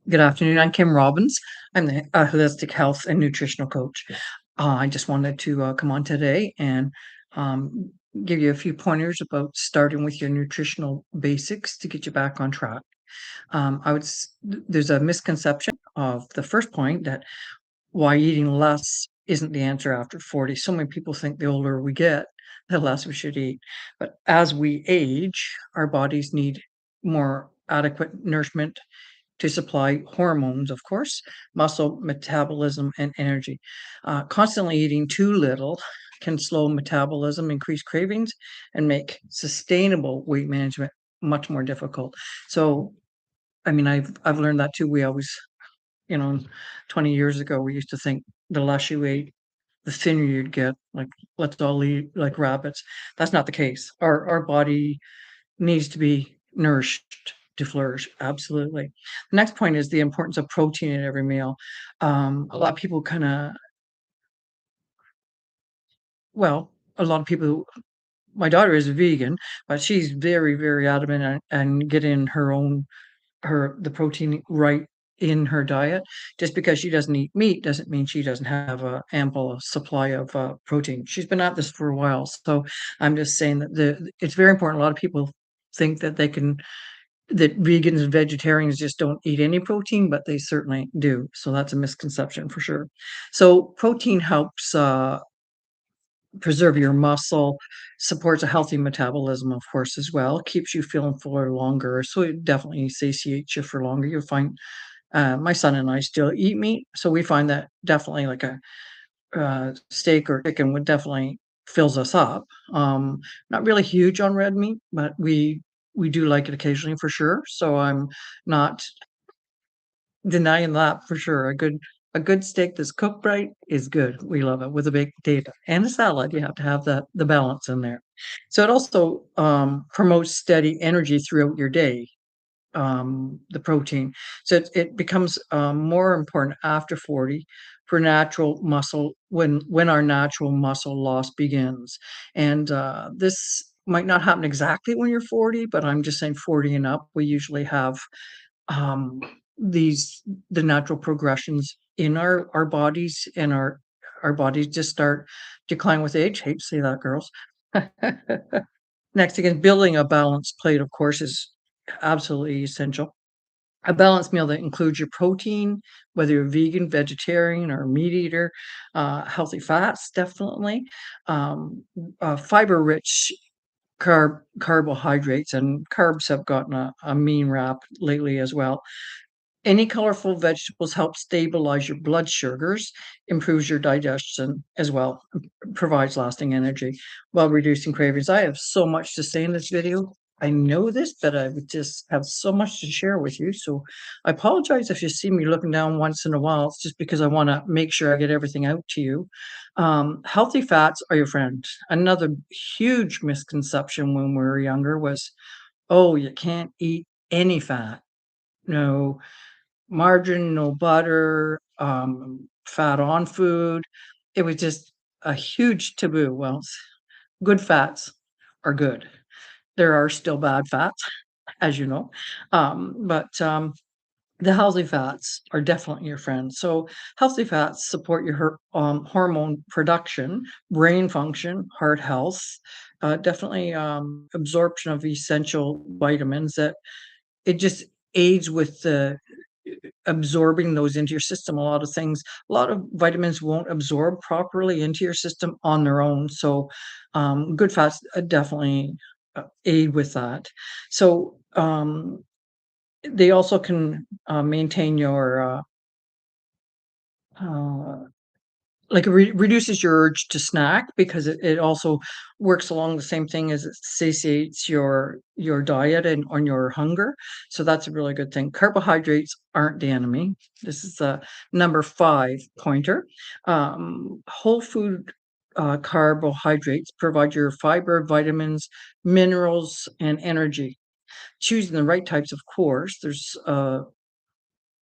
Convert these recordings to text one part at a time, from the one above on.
Good afternoon. I'm Kim Robbins. I'm the holistic health and nutritional coach. I just wanted to come on today and um, give you a few pointers about starting with your nutritional basics to get you back on track. There's a misconception of the first point that why eating less isn't the answer after 40. So many people think the older we get, the less we should eat. But as we age, our bodies need more adequate nourishment to supply hormones, of course, muscle metabolism, and energy. Constantly eating too little can slow metabolism, increase cravings, and make sustainable weight management much more difficult. So, I mean, I've learned that too. We always, you know, 20 years ago, we used to think the less you ate, the thinner you'd get. Like, let's all eat like rabbits. That's not the case. Our body needs to be nourished to flourish, absolutely. The next point is the importance of protein in every meal. A lot of people kinda well, a lot of people my daughter is a vegan, but she's very, very adamant on getting the protein right in her diet. Just because she doesn't eat meat doesn't mean she doesn't have a ample supply of, protein. She's been at this for a while, so I'm just saying that it's very important. A lot of people think that vegans and vegetarians just don't eat any protein, but they certainly do. So that's a misconception for sure. So protein helps preserve your muscle, supports a healthy metabolism, of course, as well, keeps you feeling fuller longer. So it definitely satiates you for longer. You'll find my son and I still eat meat, so we find that definitely like a steak or chicken would definitely fills us up. Not really huge on red meat, but we do like it occasionally for sure. So I'm not denying that for sure. A good steak that's cooked right is good. We love it with a baked potato and a salad. You have to have the balance in there. So it also promotes steady energy throughout your day. The protein, so it becomes more important after 40 for natural muscle when our natural muscle loss begins, and this might not happen exactly when you're 40, but I'm just saying 40 and up. We usually have um, these the natural progressions in our bodies, and our bodies just start decline with age. Hate to say that, girls. Next, again, building a balanced plate, of course, is absolutely essential. A balanced meal that includes your protein, whether you're vegan, vegetarian, or meat eater, healthy fats, definitely, fiber-rich carbohydrates, and carbs have gotten a mean rap lately as well. Any colorful vegetables help stabilize your blood sugars, improves your digestion as well, provides lasting energy while reducing cravings. I have so much to say in this video. I know this, but I would just have so much to share with you. So I apologize if you see me looking down once in a while. It's just because I want to make sure I get everything out to you. Healthy fats are your friend. Another huge misconception when we were younger was, oh, you can't eat any fat. No, margarine, no butter, fat on food. It was just a huge taboo. Well, good fats are good. There are still bad fats, as you know, but the healthy fats are definitely your friend. So healthy fats support your hormone production, brain function, heart health, definitely absorption of essential vitamins that it just aids with the absorbing those into your system. A lot of vitamins won't absorb properly into your system on their own. So, good fats definitely aid with that. So, they also can maintain your uh, like it reduces your urge to snack because it also works along the same thing as it satiates your diet and on your hunger. So that's a really good thing. Carbohydrates aren't the enemy. This is the number 5 pointer. Whole food carbohydrates provide your fiber, vitamins, minerals, and energy. Choosing the right types, of course. There's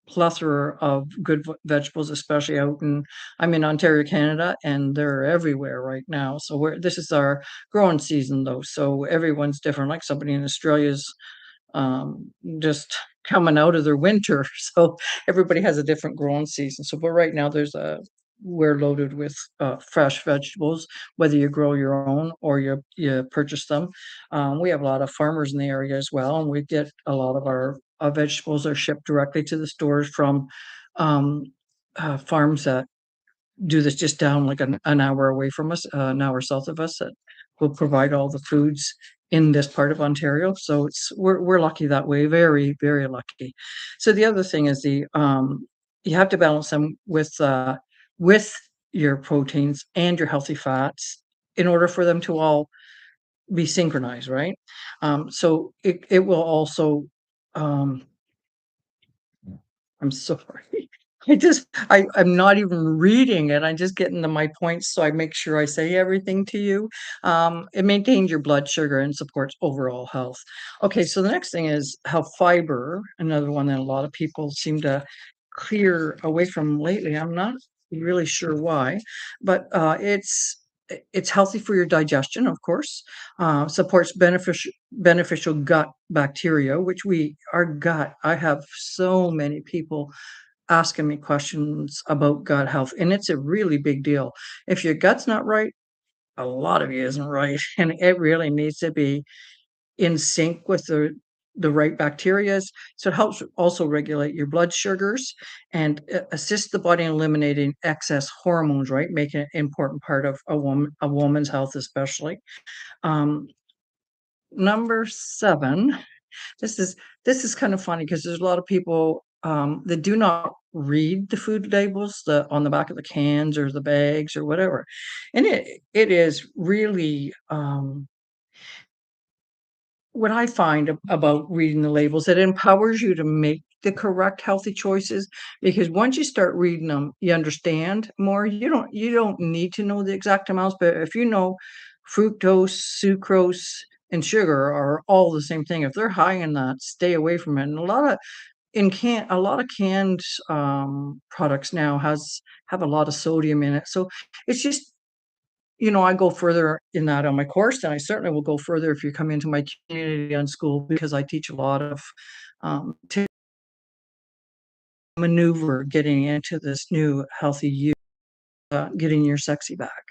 plethora of good vegetables, especially out in I'm in Ontario, Canada, and they're everywhere right now. So this is our growing season though, so everyone's different. Like somebody in Australia's just coming out of their winter. So everybody has a different growing season. So, but right now we're loaded with fresh vegetables, whether you grow your own or you purchase them. We have a lot of farmers in the area as well, and we get a lot of our vegetables are shipped directly to the stores from um, farms that do this just down like an hour away from us, an hour south of us, that will provide all the foods in this part of Ontario. So we're lucky that way, very, very lucky. So the other thing is you have to balance them with your proteins and your healthy fats in order for them to all be synchronized, right? So it will also, um I'm sorry. I'm not even reading it, I'm just getting to my points, so I make sure I say everything to you. It maintains your blood sugar and supports overall health. Okay, so the next thing is how fiber, another one that a lot of people seem to clear away from lately. I'm not really sure why, but it's healthy for your digestion, of course. Supports beneficial gut bacteria, which our gut. I have so many people asking me questions about gut health, and it's a really big deal. If your gut's not right, a lot of you isn't right, and it really needs to be in sync with the right bacterias. So it helps also regulate your blood sugars and assist the body in eliminating excess hormones, right? Making it an important part of a woman's health, especially. Um, Number 7, this is this is kind of funny because there's a lot of people that do not read the food labels on the back of the cans or the bags or whatever, and it is really what I find about reading the labels, it empowers you to make the correct healthy choices, because once you start reading them, you understand more. You don't need to know the exact amounts, but if you know fructose, sucrose, and sugar are all the same thing, if they're high in that, stay away from it. And a lot of canned products now have a lot of sodium in it. So it's just, I go further in that on my course, and I certainly will go further if you come into my community on school, because I teach a lot of to maneuver getting into this new healthy you, getting your sexy back.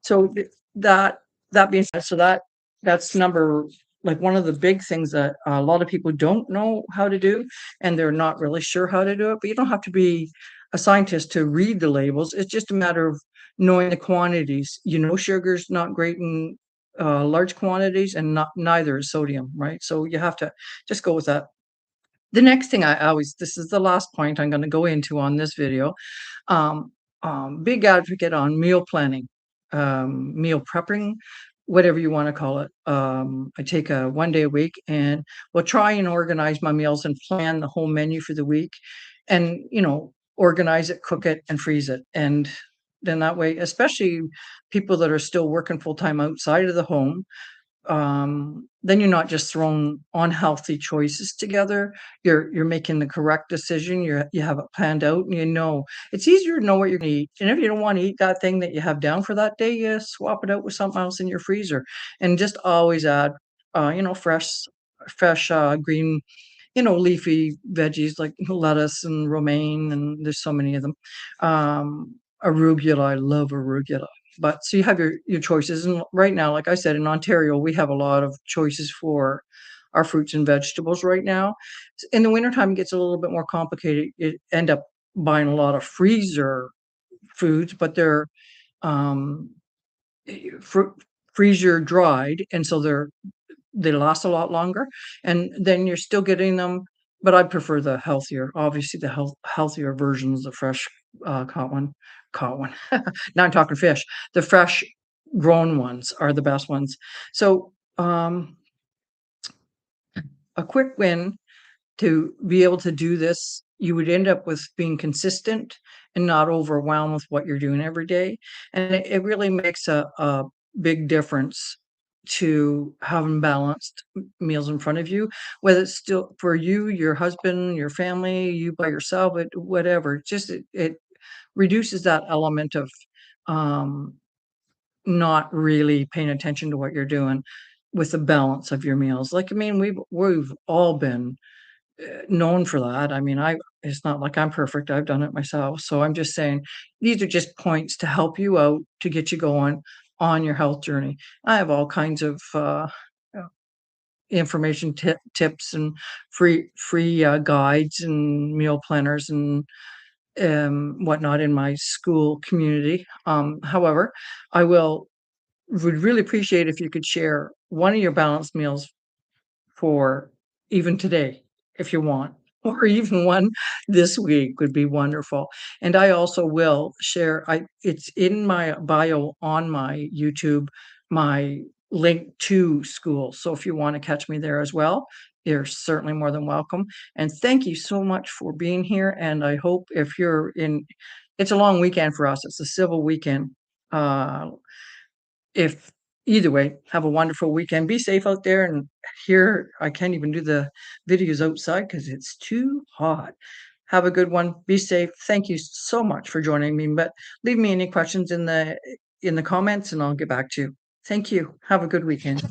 So that being said, that's number like one of the big things that a lot of people don't know how to do, and they're not really sure how to do it. But you don't have to be a scientist to read the labels. It's just a matter of knowing the quantities. Sugar's not great in large quantities, and neither is sodium, right? So you have to just go with that. The next thing this is the last point I'm going to go into on this video. um, Big advocate on meal planning, meal prepping, whatever you want to call it. I take a 1 day a week and will try and organize my meals and plan the whole menu for the week, and organize it, cook it, and freeze it. And then that way, especially people that are still working full time outside of the home, then you're not just throwing unhealthy choices together. You're making the correct decision. You have it planned out, and it's easier to know what you're gonna eat. And if you don't want to eat that thing that you have down for that day, you swap it out with something else in your freezer, and just always add, fresh green, leafy veggies like lettuce and romaine, and there's so many of them. Arugula, I love arugula. But so you have your choices, and right now, like I said, in Ontario, we have a lot of choices for our fruits and vegetables right now. In the wintertime, it gets a little bit more complicated. You end up buying a lot of freezer foods, but they're um, fr freezer dried, and so they last a lot longer, and then you're still getting them, but I prefer the healthier, obviously the healthier versions, the fresh, caught one. Now I'm talking fish. The fresh grown ones are the best ones. So, a quick win to be able to do this, you would end up with being consistent and not overwhelmed with what you're doing every day. And it really makes a big difference to having balanced meals in front of you, whether it's still for you, your husband, your family, you by yourself, whatever. It reduces that element of um, not really paying attention to what you're doing. with the balance of your meals. Like, I mean, we've all been known for that. I mean, it's not like I'm perfect. I've done it myself. So I'm just saying these are just points to help you out to get you going on your health journey. I have all kinds of uh, information tips and free guides and meal planners and whatnot in my school community. However, I will would really appreciate if you could share one of your balanced meals for even today, if you want, or even one this week would be wonderful. And I also will share, it's in my bio on my YouTube, my link to school. So if you want to catch me there as well, you're certainly more than welcome. And thank you so much for being here. And I hope if you're in, it's a long weekend for us. It's a civil weekend. Uh, if either way, have a wonderful weekend. Be safe out there, and here I can't even do the videos outside because it's too hot. Have a good one. Be safe. Thank you so much for joining me. But leave me any questions in the comments and I'll get back to you. Thank you. Have a good weekend.